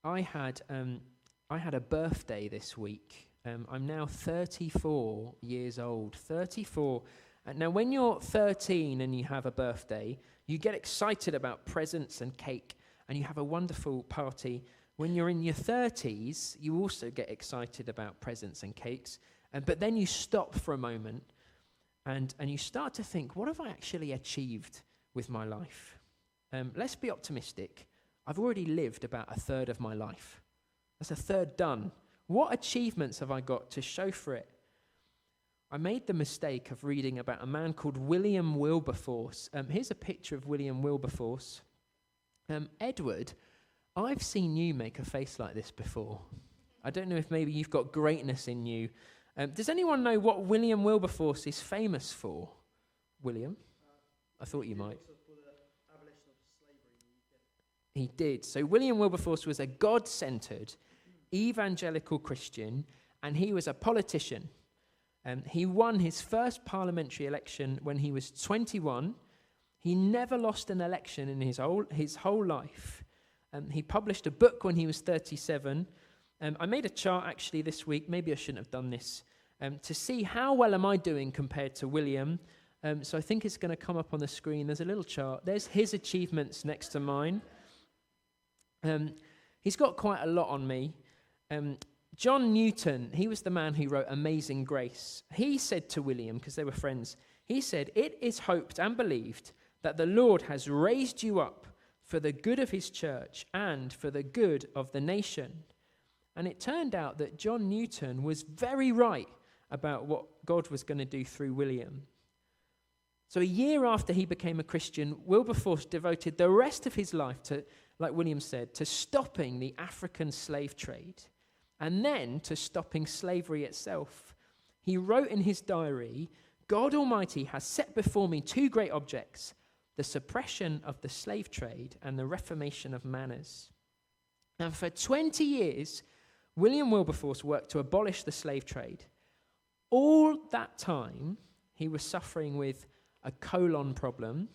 I had a birthday this week. I'm now 34 years old. 34. Now, when you're 13 and you have a birthday, you get excited about presents and cake, and you have a wonderful party. When you're in your 30s, you also get excited about presents and cakes, but then you stop for a moment, and you start to think, what have I actually achieved with my life? Let's be optimistic. I've already lived about a third of my life. That's a third done. What achievements have I got to show for it? I made the mistake of reading about a man called William Wilberforce. Here's a picture of William Wilberforce. Edward, I've seen you make a face like this before. I don't know if maybe you've got greatness in you. Does anyone know what William Wilberforce is famous for? William? I thought you might. He did. So William Wilberforce was a God-centered evangelical Christian, and he was a politician. He won his first parliamentary election when he was 21. He never lost an election in his whole life. He published a book when he was 37. I made a chart actually this week, maybe I shouldn't have done this, to see how well am I doing compared to William. So I think it's going to come up on the screen. There's a little chart. There's his achievements next to mine. He's got quite a lot on me. John Newton, he was the man who wrote Amazing Grace. He said to William, because they were friends, he said, "It is hoped and believed that the Lord has raised you up for the good of his church and for the good of the nation." And it turned out that John Newton was very right about what God was going to do through William. So a year after he became a Christian, Wilberforce devoted the rest of his life to, like William said, to stopping the African slave trade and then to stopping slavery itself. He wrote in his diary, "God Almighty has set before me two great objects, the suppression of the slave trade and the reformation of manners." And for 20 years, William Wilberforce worked to abolish the slave trade. All that time, he was suffering with a colon problem,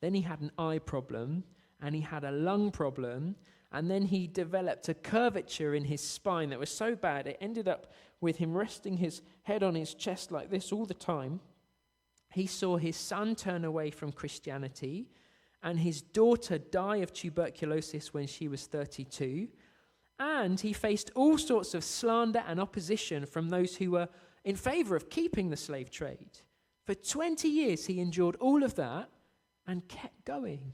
then he had an eye problem, and he had a lung problem, and then he developed a curvature in his spine that was so bad it ended up with him resting his head on his chest like this all the time. He saw his son turn away from Christianity, and his daughter die of tuberculosis when she was 32, and he faced all sorts of slander and opposition from those who were in favor of keeping the slave trade. For 20 years, he endured all of that and kept going.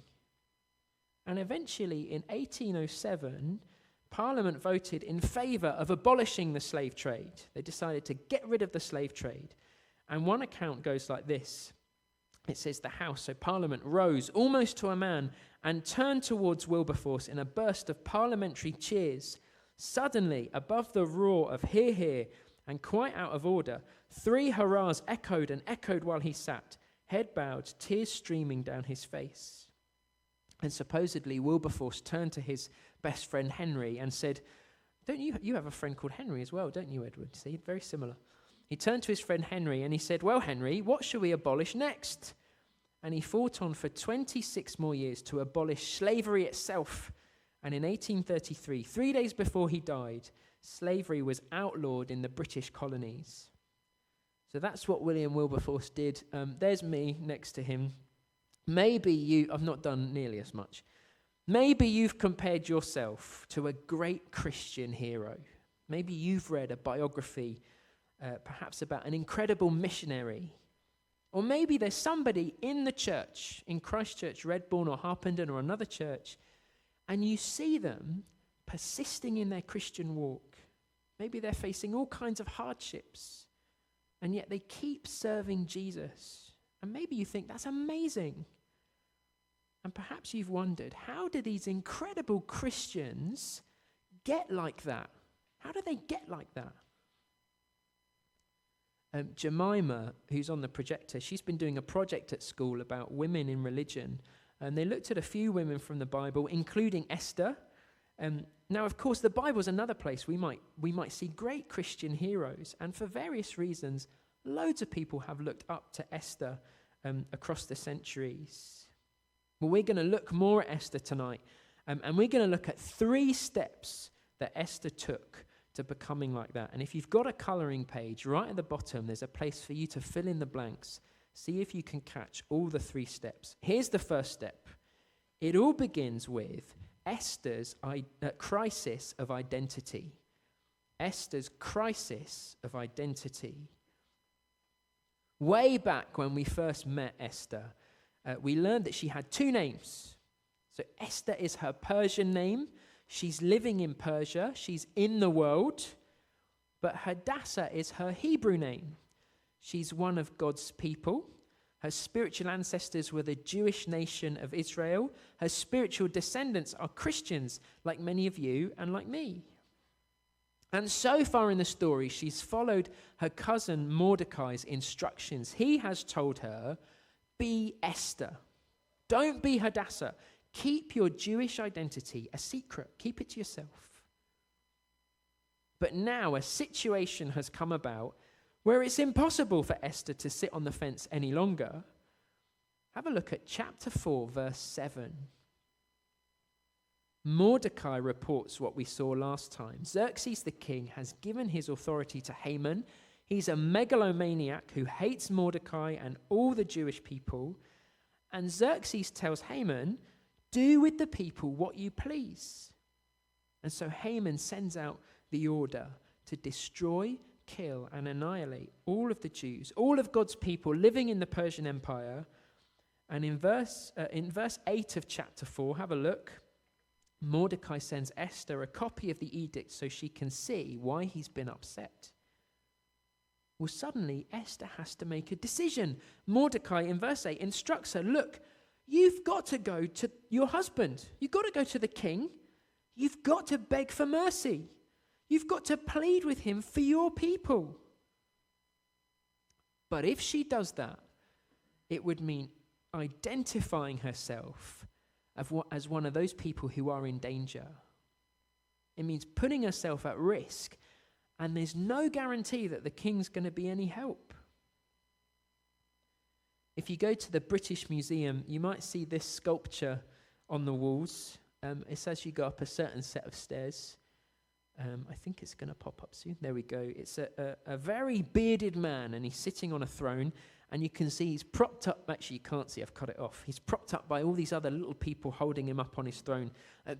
And eventually, in 1807, Parliament voted in favor of abolishing the slave trade. They decided to get rid of the slave trade. And one account goes like this. It says the House, so Parliament, rose almost to a man and turned towards Wilberforce in a burst of parliamentary cheers. Suddenly, above the roar of "hear, hear," and quite out of order, 3 hurrahs echoed and echoed while he sat, head bowed, tears streaming down his face. And supposedly Wilberforce turned to his best friend Henry and said, "Don't you have a friend called Henry as well, don't you, Edward?" See, very similar. He turned to his friend Henry and he said, "Well, Henry, what shall we abolish next?" And he fought on for 26 more years to abolish slavery itself. And in 1833, 3 days before he died, slavery was outlawed in the British colonies. So that's what William Wilberforce did. There's me next to him. Maybe I've not done nearly as much. Maybe you've compared yourself to a great Christian hero. Maybe you've read a biography, perhaps about an incredible missionary. Or maybe there's somebody in the church, in Christchurch, Redbourne or Harpenden or another church, and you see them persisting in their Christian walk. Maybe they're facing all kinds of hardships, and yet they keep serving Jesus. And maybe you think, that's amazing. And perhaps you've wondered, how do these incredible Christians get like that? How do they get like that? Jemima, who's on the projector, she's been doing a project at school about women in religion. And they looked at a few women from the Bible, including Esther. Now, of course, the Bible's another place we might see great Christian heroes. And for various reasons, loads of people have looked up to Esther across the centuries. Well, we're going to look more at Esther tonight. And we're going to look at 3 steps that Esther took to becoming like that. And if you've got a colouring page, right at the bottom, there's a place for you to fill in the blanks. See if you can catch all the 3 steps. Here's the first step. It all begins with Esther's crisis of identity. Esther's crisis of identity. Way back when we first met Esther, we learned that she had 2 names. So Esther is her Persian name. She's living in Persia. She's in the world. But Hadassah is her Hebrew name. She's one of God's people. Her spiritual ancestors were the Jewish nation of Israel. Her spiritual descendants are Christians, like many of you and like me. And so far in the story, she's followed her cousin Mordecai's instructions. He has told her, be Esther. Don't be Hadassah. Keep your Jewish identity a secret. Keep it to yourself. But now a situation has come about where it's impossible for Esther to sit on the fence any longer. Have a look at chapter 4, verse 7. Mordecai reports what we saw last time. Xerxes the king has given his authority to Haman. He's a megalomaniac who hates Mordecai and all the Jewish people. And Xerxes tells Haman, do with the people what you please. And so Haman sends out the order to destroy, kill, and annihilate all of the Jews, all of God's people living in the Persian Empire. And in verse 8 of chapter 4, have a look. Mordecai sends Esther a copy of the edict so she can see why he's been upset. Well, suddenly Esther has to make a decision. Mordecai, in verse 8, instructs her, look, you've got to go to your husband. You've got to go to the king. You've got to beg for mercy. You've got to plead with him for your people. But if she does that, it would mean identifying herself as one of those people who are in danger. It means putting herself at risk, and there's no guarantee that the king's going to be any help. If you go to the British Museum, you might see this sculpture on the walls. It's as you go up a certain set of stairs. I think it's going to pop up soon. There we go. It's a very bearded man, and he's sitting on a throne, and you can see he's propped up. Actually, you can't see. I've cut it off. He's propped up by all these other little people holding him up on his throne.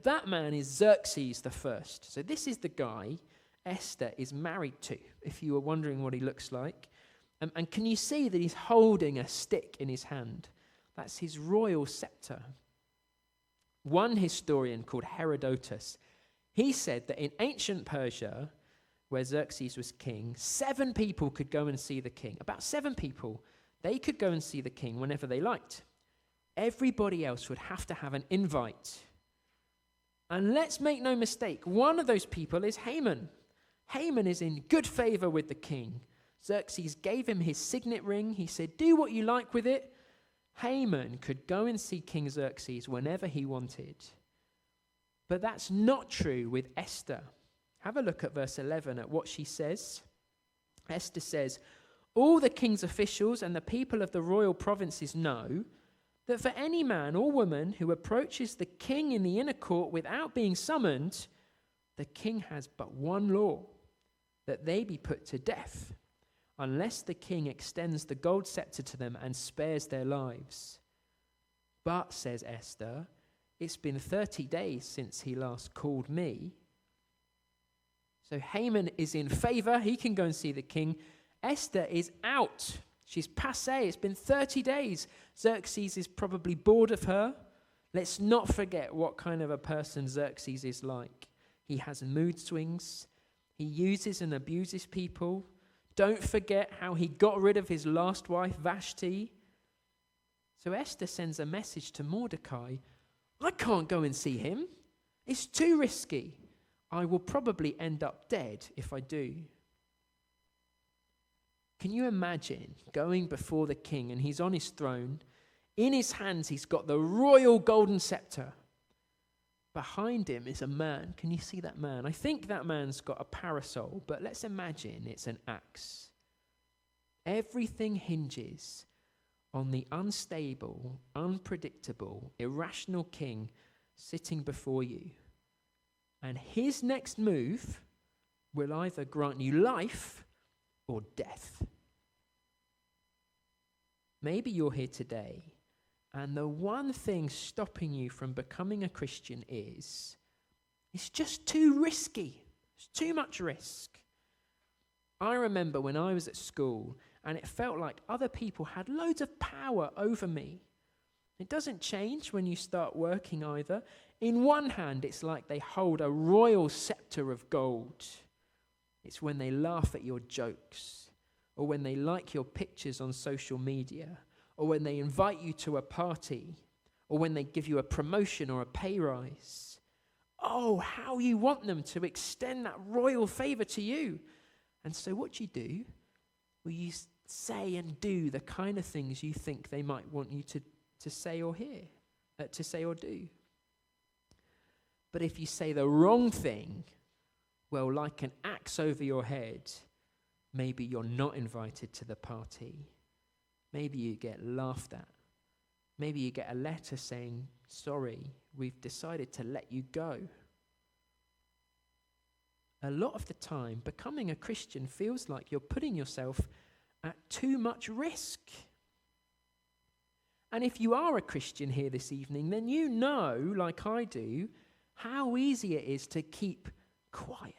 That man is Xerxes the First. So this is the guy Esther is married to, if you were wondering what he looks like. And can you see that he's holding a stick in his hand? That's his royal scepter. One historian called Herodotus, he said that in ancient Persia, where Xerxes was king, 7 people could go and see the king. About 7 people. They could go and see the king whenever they liked. Everybody else would have to have an invite. And let's make no mistake, one of those people is Haman. Haman is in good favor with the king. Xerxes gave him his signet ring. He said, do what you like with it. Haman could go and see King Xerxes whenever he wanted. But that's not true with Esther. Have a look at verse 11 at what she says. Esther says, all the king's officials and the people of the royal provinces know that for any man or woman who approaches the king in the inner court without being summoned, the king has but one law, that they be put to death, unless the king extends the gold scepter to them and spares their lives. But, says Esther, it's been 30 days since he last called me. So Haman is in favor. He can go and see the king. Esther is out. She's passé. It's been 30 days. Xerxes is probably bored of her. Let's not forget what kind of a person Xerxes is like. He has mood swings. He uses and abuses people. Don't forget how he got rid of his last wife, Vashti. So Esther sends a message to Mordecai. I can't go and see him. It's too risky. I will probably end up dead if I do. Can you imagine going before the king and he's on his throne? In his hands, he's got the royal golden scepter. Behind him is a man. Can you see that man? I think that man's got a parasol, but let's imagine it's an axe. Everything hinges on the unstable, unpredictable, irrational king sitting before you. And his next move will either grant you life or death. Maybe you're here today, and the one thing stopping you from becoming a Christian is it's just too risky. It's too much risk. I remember when I was at school, and it felt like other people had loads of power over me. It doesn't change when you start working either. In one hand, it's like they hold a royal scepter of gold. It's when they laugh at your jokes, or when they like your pictures on social media, or when they invite you to a party, or when they give you a promotion or a pay rise. Oh, how you want them to extend that royal favor to you. And so what you do, well, you say and do the kind of things you think they might want you to say or hear, to say or do. But if you say the wrong thing, well, like an axe over your head, maybe you're not invited to the party. Maybe you get laughed at. Maybe you get a letter saying, sorry, we've decided to let you go. A lot of the time, becoming a Christian feels like you're putting yourself at too much risk. And if you are a Christian here this evening, then you know, like I do, how easy it is to keep quiet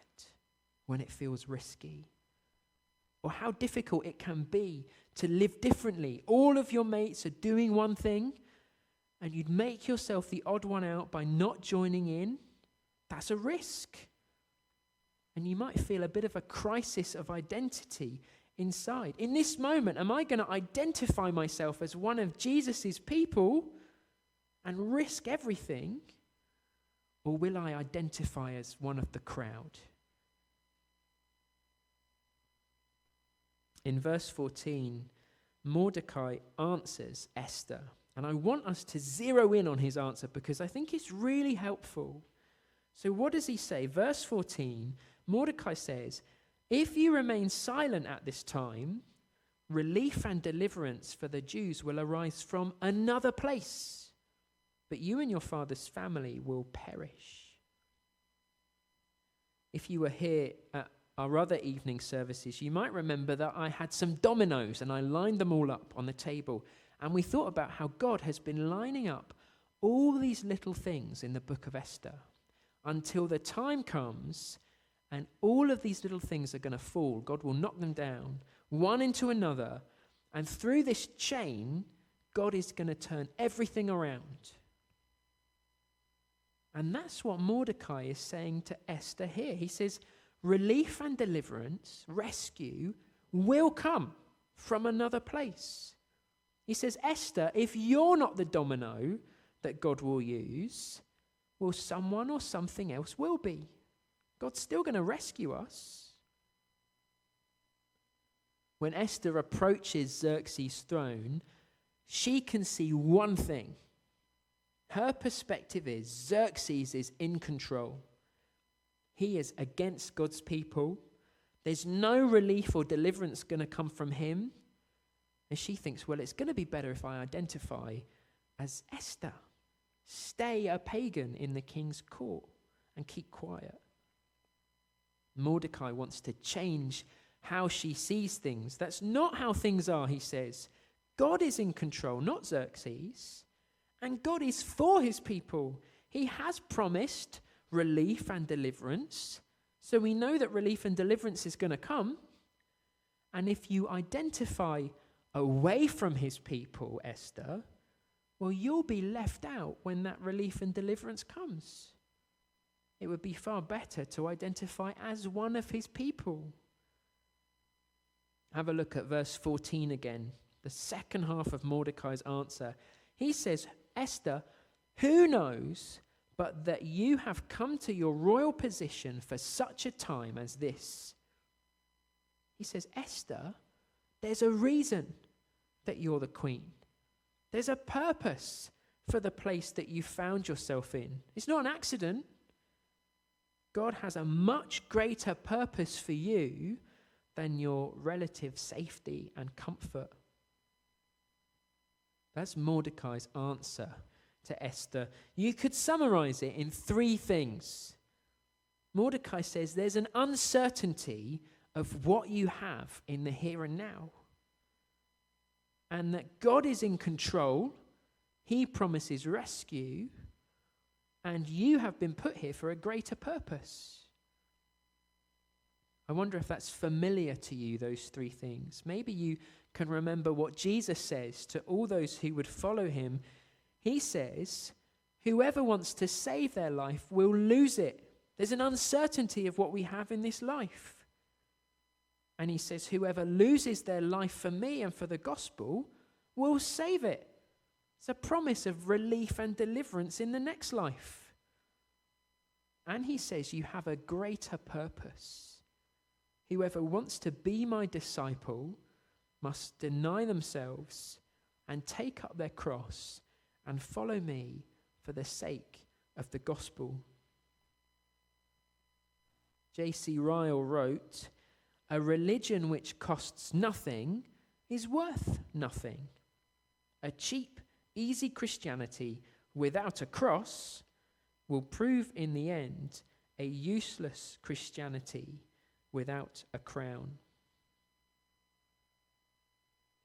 when it feels risky. Or how difficult it can be to live differently. All of your mates are doing one thing, and you'd make yourself the odd one out by not joining in. That's a risk. And you might feel a bit of a crisis of identity inside. In this moment, am I going to identify myself as one of Jesus' people and risk everything? Or will I identify as one of the crowd? In verse 14, Mordecai answers Esther. And I want us to zero in on his answer because I think it's really helpful. So what does he say? Verse 14, Mordecai says, if you remain silent at this time, relief and deliverance for the Jews will arise from another place, but you and your father's family will perish. If you were here at our other evening services, you might remember that I had some dominoes and I lined them all up on the table. And we thought about how God has been lining up all these little things in the book of Esther until the time comes and all of these little things are going to fall. God will knock them down, one into another. And through this chain, God is going to turn everything around. And that's what Mordecai is saying to Esther here. He says, relief and deliverance, rescue, will come from another place. He says, Esther, if you're not the domino that God will use, well, someone or something else will be. God's still going to rescue us. When Esther approaches Xerxes' throne, she can see one thing. Her perspective is Xerxes is in control. He is against God's people. There's no relief or deliverance going to come from him. And she thinks, well, it's going to be better if I identify as Esther. Stay a pagan in the king's court and keep quiet. Mordecai wants to change how she sees things. That's not how things are, he says. God is in control, not Xerxes. And God is for his people. He has promised relief and deliverance. So we know that relief and deliverance is going to come. And if you identify away from his people, Esther, well, you'll be left out when that relief and deliverance comes. It would be far better to identify as one of his people. Have a look at verse 14 again, the second half of Mordecai's answer. He says, Esther, who knows but that you have come to your royal position for such a time as this? He says, Esther, there's a reason that you're the queen. There's a purpose for the place that you found yourself in. It's not an accident. God has a much greater purpose for you than your relative safety and comfort. That's Mordecai's answer to Esther. You could summarize it in three things. Mordecai says there's an uncertainty of what you have in the here and now. And that God is in control. He promises rescue. And you have been put here for a greater purpose. I wonder if that's familiar to you, those three things. Maybe you can remember what Jesus says to all those who would follow him. He says, whoever wants to save their life will lose it. There's an uncertainty of what we have in this life. And he says, whoever loses their life for me and for the gospel will save it. It's a promise of relief and deliverance in the next life. And he says, you have a greater purpose. Whoever wants to be my disciple must deny themselves and take up their cross and follow me for the sake of the gospel. J.C. Ryle wrote, a religion which costs nothing is worth nothing. A cheap, easy Christianity without a cross will prove in the end a useless Christianity without a crown.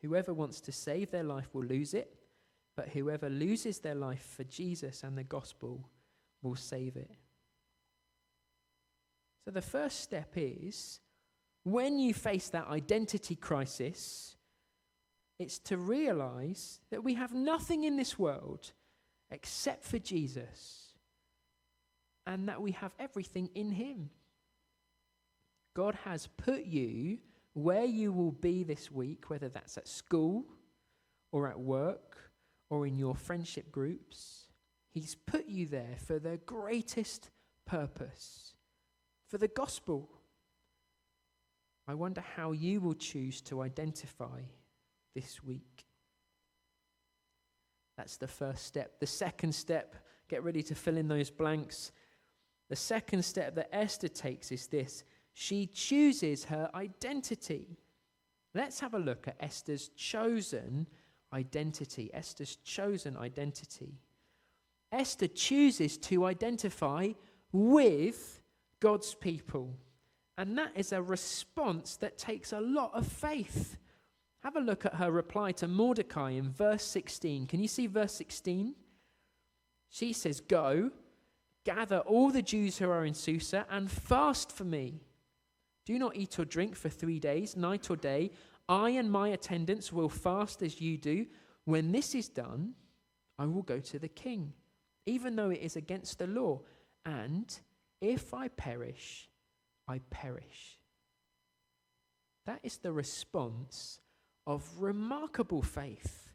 Whoever wants to save their life will lose it, but whoever loses their life for Jesus and the gospel will save it. So the first step is, when you face that identity crisis, it's to realize that we have nothing in this world except for Jesus, and that we have everything in him. God has put you where you will be this week, whether that's at school or at work or in your friendship groups. He's put you there for the greatest purpose, for the gospel. I wonder how you will choose to identify this week. That's the first step. The second step, get ready to fill in those blanks. The second step that Esther takes is this. She chooses her identity. Let's have a look at Esther's chosen identity. Esther's chosen identity. Esther chooses to identify with God's people. And that is a response that takes a lot of faith. Have a look at her reply to Mordecai in verse 16. Can you see verse 16? She says, go, gather all the Jews who are in Susa and fast for me. Do not eat or drink for 3 days, night or day. I and my attendants will fast as you do. When this is done, I will go to the king, even though it is against the law. And if I perish, I perish. That is the response of remarkable faith.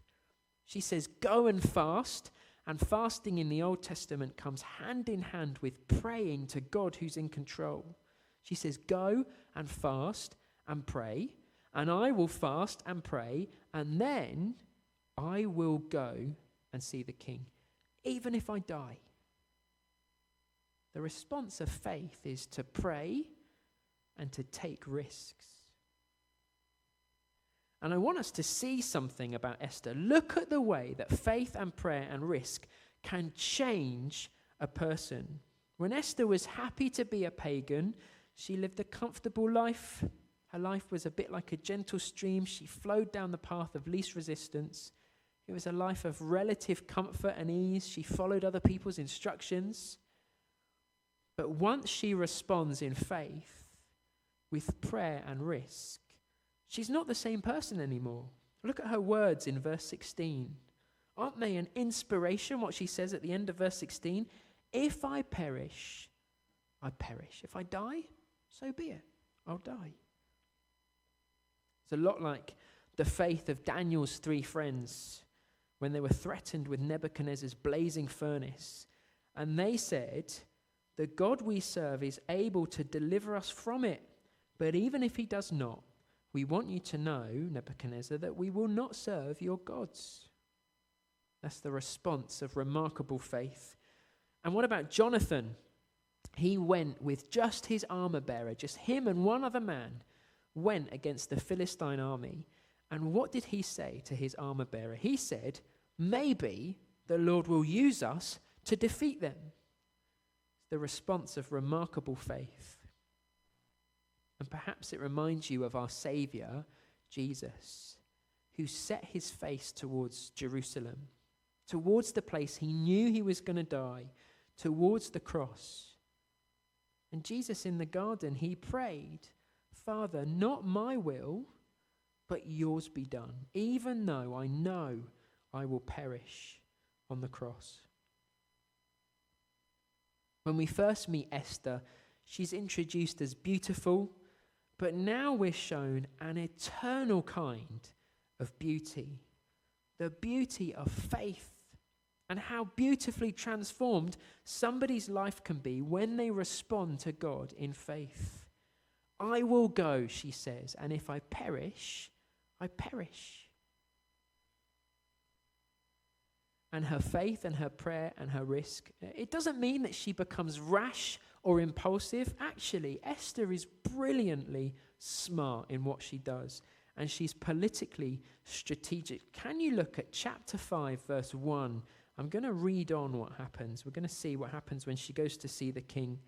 She says, go and fast. And fasting in the Old Testament comes hand in hand with praying to God who's in control. She says, go and fast and pray, and I will fast and pray, and then I will go and see the king, even if I die. The response of faith is to pray and to take risks. And I want us to see something about Esther. Look at the way that faith and prayer and risk can change a person. When Esther was happy to be a pagan, she lived a comfortable life. Her life was a bit like a gentle stream. She flowed down the path of least resistance. It was a life of relative comfort and ease. She followed other people's instructions. But once she responds in faith, with prayer and risk, she's not the same person anymore. Look at her words in verse 16. Aren't they an inspiration, what she says at the end of verse 16? If I perish, I perish. If I die, so be it. I'll die. It's a lot like the faith of Daniel's 3 friends when they were threatened with Nebuchadnezzar's blazing furnace. And they said, the God we serve is able to deliver us from it. But even if he does not, we want you to know, Nebuchadnezzar, that we will not serve your gods. That's the response of remarkable faith. And what about Jonathan? He went with just his armor bearer, just him and one other man, went against the Philistine army. And what did he say to his armor bearer? He said, maybe the Lord will use us to defeat them. the response of remarkable faith. And perhaps it reminds you of our Saviour, Jesus, who set his face towards Jerusalem, towards the place he knew he was going to die, towards the cross. And Jesus in the garden, he prayed, Father, not my will, but yours be done, even though I know I will perish on the cross. When we first meet Esther, she's introduced as beautiful, but now we're shown an eternal kind of beauty, the beauty of faith, and how beautifully transformed somebody's life can be when they respond to God in faith. I will go, she says, and if I perish, I perish. And her faith and her prayer and her risk, it doesn't mean that she becomes rash or impulsive. Actually, Esther is brilliantly smart in what she does, and she's politically strategic. Can you look at chapter 5, verse 1? I'm going to read on what happens. We're going to see what happens when she goes to see the king.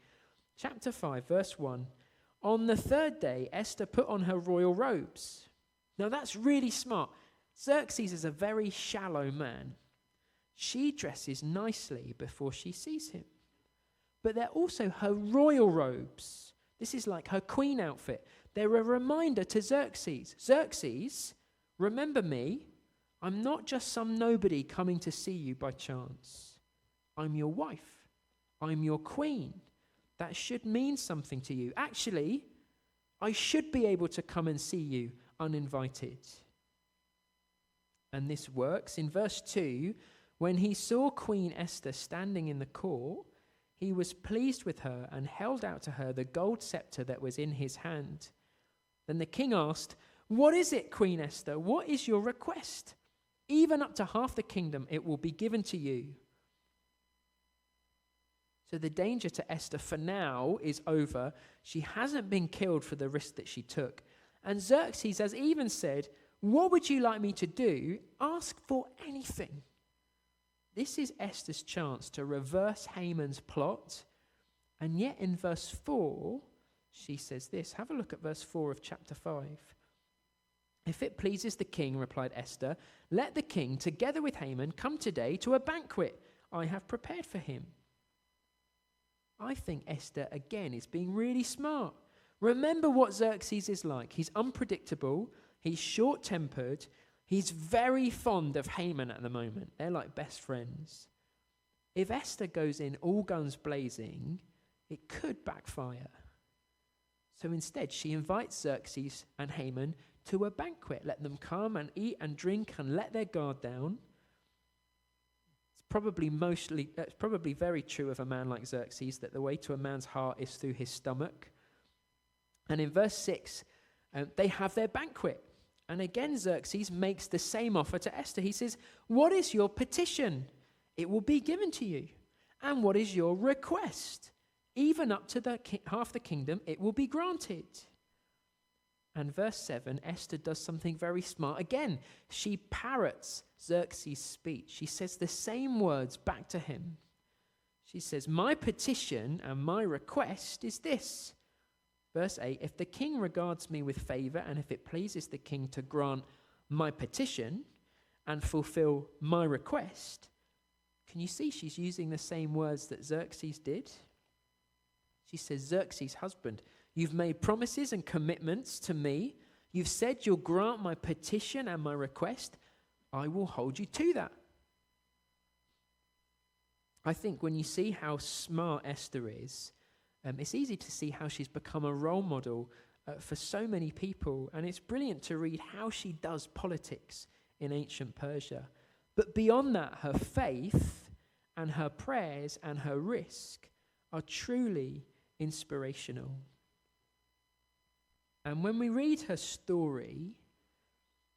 Chapter 5, verse 1. On the third day, Esther put on her royal robes. Now that's really smart. Xerxes is a very shallow man. She dresses nicely before she sees him. But they're also her royal robes. This is like her queen outfit. They're a reminder to Xerxes. Xerxes, remember me. I'm not just some nobody coming to see you by chance. I'm your wife. I'm your queen. That should mean something to you. Actually, I should be able to come and see you uninvited. And this works. In verse 2, when he saw Queen Esther standing in the court, he was pleased with her and held out to her the gold scepter that was in his hand. Then the king asked, "What is it, Queen Esther? What is your request? Even up to half the kingdom, it will be given to you." So the danger to Esther for now is over. She hasn't been killed for the risk that she took. And Xerxes has even said, "What would you like me to do? Ask for anything." This is Esther's chance to reverse Haman's plot. And yet in verse 4, she says this. Have a look at verse 4 of chapter 5. "If it pleases the king," replied Esther, "let the king, together with Haman, come today to a banquet I have prepared for him." I think Esther, again, is being really smart. Remember what Xerxes is like. He's unpredictable. He's short-tempered. He's very fond of Haman at the moment. They're like best friends. If Esther goes in all guns blazing, it could backfire. So instead, she invites Xerxes and Haman to a banquet. Let them come and eat and drink and let their guard down. It's probably very true of a man like Xerxes, that the way to a man's heart is through his stomach. And in verse 6, they have their banquet. And again, Xerxes makes the same offer to Esther. He says, "What is your petition? It will be given to you. And what is your request? Even up to half the kingdom, it will be granted." And verse 7, Esther does something very smart. Again, she parrots Xerxes' speech. She says the same words back to him. She says, "My petition and my request is this." Verse 8, "If the king regards me with favor, and if it pleases the king to grant my petition and fulfill my request." Can you see she's using the same words that Xerxes did? She says, "Xerxes' husband, you've made promises and commitments to me. You've said you'll grant my petition and my request. I will hold you to that." I think when you see how smart Esther is, it's easy to see how she's become a role model for so many people. And it's brilliant to read how she does politics in ancient Persia. But beyond that, her faith and her prayers and her risk are truly inspirational. And when we read her story,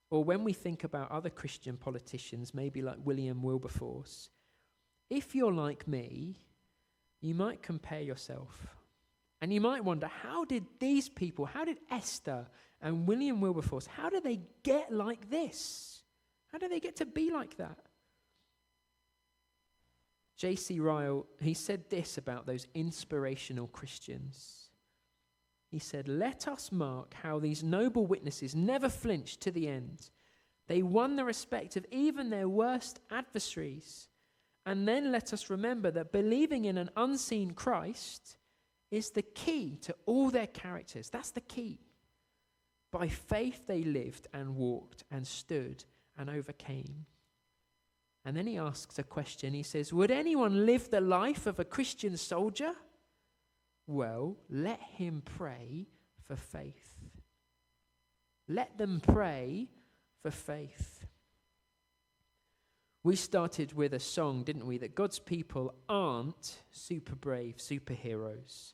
or when we think about other Christian politicians, maybe like William Wilberforce, if you're like me, you might compare yourself. And you might wonder, how did these people, how did Esther and William Wilberforce, how did they get like this? How did they get to be like that? J.C. Ryle, he said this about those inspirational Christians. He said, "Let us mark how these noble witnesses never flinched to the end. They won the respect of even their worst adversaries. And then let us remember that believing in an unseen Christ is the key to all their characters." That's the key. By faith they lived and walked and stood and overcame. And then he asks a question. He says, would anyone live the life of a Christian soldier? Well, let him pray for faith. Let them pray for faith. We started with a song, didn't we, that God's people aren't super brave superheroes.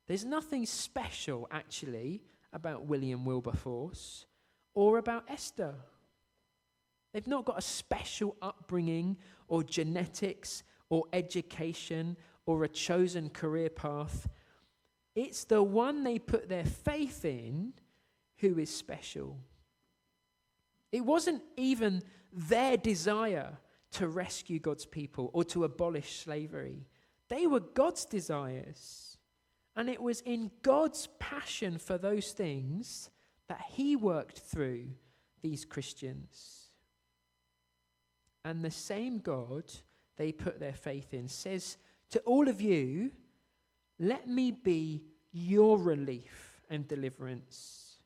There's nothing special, actually, about William Wilberforce or about Esther. They've not got a special upbringing or genetics or education or a chosen career path. It's the one they put their faith in who is special. It wasn't even their desire to rescue God's people or to abolish slavery. They were God's desires. And it was in God's passion for those things that he worked through these Christians. And the same God they put their faith in says to all of you, let me be your relief and deliverance.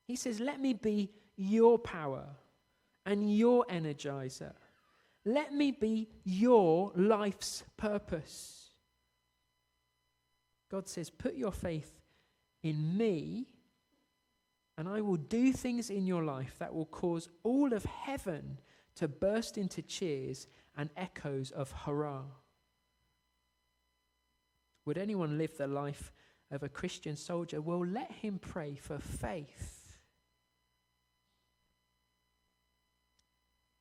He says, let me be your power and your energizer. Let me be your life's purpose. God says, put your faith in me, and I will do things in your life that will cause all of heaven to burst into cheers and echoes of hurrah. Would anyone live the life of a Christian soldier? Well, let him pray for faith.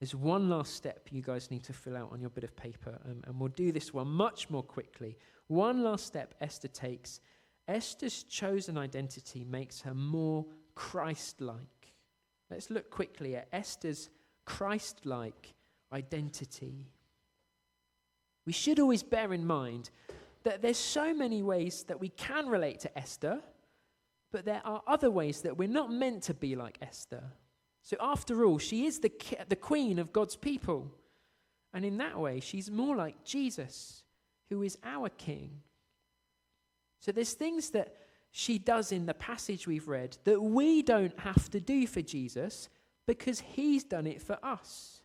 There's one last step you guys need to fill out on your bit of paper, and we'll do this one much more quickly. One last step Esther takes. Esther's chosen identity makes her more Christ-like. Let's look quickly at Esther's Christ-like identity. We should always bear in mind that there's so many ways that we can relate to Esther, but there are other ways that we're not meant to be like Esther. So after all, she is the queen of God's people. And in that way, she's more like Jesus, who is our king. So there's things that she does in the passage we've read that we don't have to do for Jesus because he's done it for us.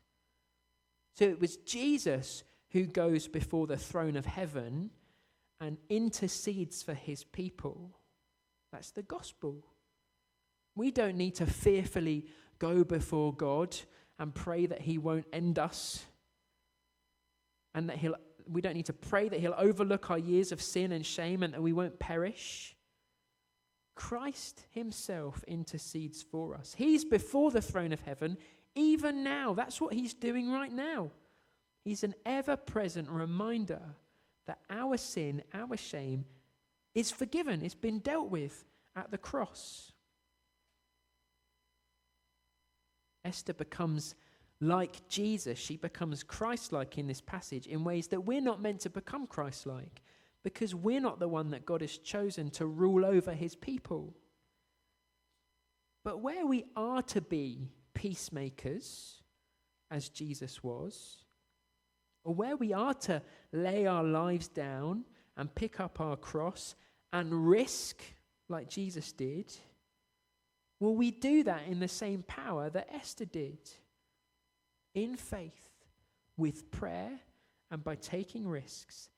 So it was Jesus who goes before the throne of heaven and intercedes for his people. That's the gospel. We don't need to fearfully go before God and pray that he won't end us, and that we don't need to pray that he'll overlook our years of sin and shame and that we won't perish. Christ himself intercedes for us. He's before the throne of heaven even now. That's what he's doing right now. He's an ever-present reminder that our sin, our shame is forgiven. It's been dealt with at the cross. Esther becomes like Jesus. She becomes Christ-like in this passage in ways that we're not meant to become Christ-like, because we're not the one that God has chosen to rule over his people. But where we are to be peacemakers, as Jesus was, or where we are to lay our lives down and pick up our cross and risk like Jesus did, well, we do that in the same power that Esther did. In faith, with prayer, and by taking risks,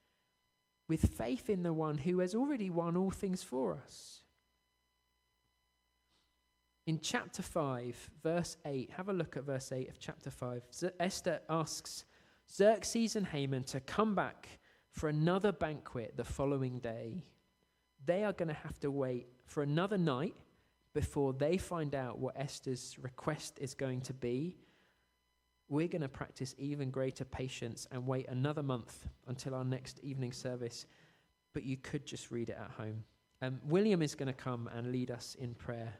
with faith in the one who has already won all things for us. In chapter 5, verse 8, have a look at verse 8 of chapter 5. Esther asks Xerxes and Haman to come back for another banquet the following day. They are going to have to wait for another night before they find out what Esther's request is going to be. We're going to practice even greater patience and wait another month until our next evening service, but you could just read it at home. William is going to come and lead us in prayer.